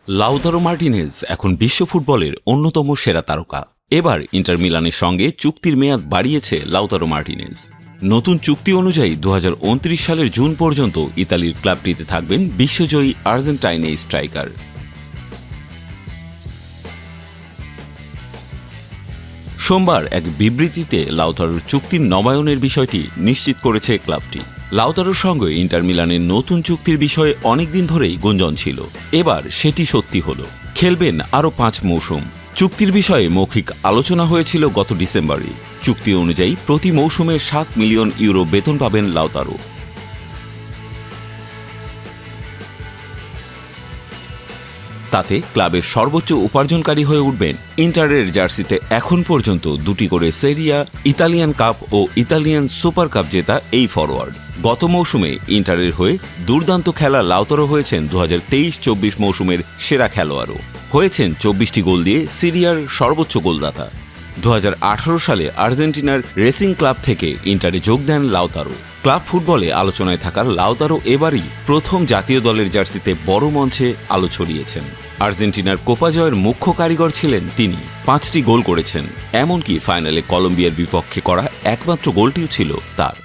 Lautaro Martinez এখন বিশ্ব ফুটবলের অন্যতম সেরা তারকা। এবার ইন্টার মিলানের সঙ্গে চুক্তির মেয়াদ বাড়িয়েছে লাউতারো মার্টিনেজ। নতুন চুক্তি অনুযায়ী 2029 সালের জুন পর্যন্ত ইতালির ক্লাবটিতে থাকবেন বিশ্বজয়ী আর্জেন্টাইন এই স্ট্রাইকার। সোমবার এক বিবৃতিতে লাউতারোর চুক্তির নবায়নের বিষয়টি নিশ্চিত করেছে ক্লাবটি। লাউতারোর সঙ্গে ইন্টার মিলানের নতুন চুক্তির বিষয়ে অনেকদিন ধরেই গুঞ্জন ছিল, এবার সেটি সত্যি হল। খেলবেন আরও 5 মৌসুম। চুক্তির বিষয়ে মৌখিক আলোচনা হয়েছিল গত ডিসেম্বরে। চুক্তি অনুযায়ী প্রতি মৌসুমে 7 মিলিয়ন ইউরো বেতন পাবেন লাউতারো। তাতে ক্লাবের সর্বোচ্চ উপার্জনকারী হয়ে উঠবেন। ইন্টারের জার্সিতে এখন পর্যন্ত 2টি করে সেরিয়া, ইতালিয়ান কাপ ও ইতালিয়ান সুপার কাপ জেতা এই ফরোয়ার্ড। গত মৌসুমে ইন্টারের হয়ে দুর্দান্ত খেলা লাউতারো হয়েছেন 2023-24 মৌসুমের সেরা খেলোয়াড়ও। হয়েছেন 24টি গোল দিয়ে সিরিয়ার সর্বোচ্চ গোলদাতা। 2018 সালে আর্জেন্টিনার রেসিং ক্লাব থেকে ইন্টারে যোগ দেন লাউতারো। ক্লাব ফুটবলে আলোচনায় থাকার লাউতারো এবারই প্রথম জাতীয় দলের জার্সিতে বড় মঞ্চে আলো ছড়িয়েছেন। আর্জেন্টিনার কোপা জয়ের মুখ্য কারিগর ছিলেন তিনি। 5টি গোল করেছেন, এমনকি ফাইনালে কলম্বিয়ার বিপক্ষে করা একমাত্র গোলটিও ছিল তার।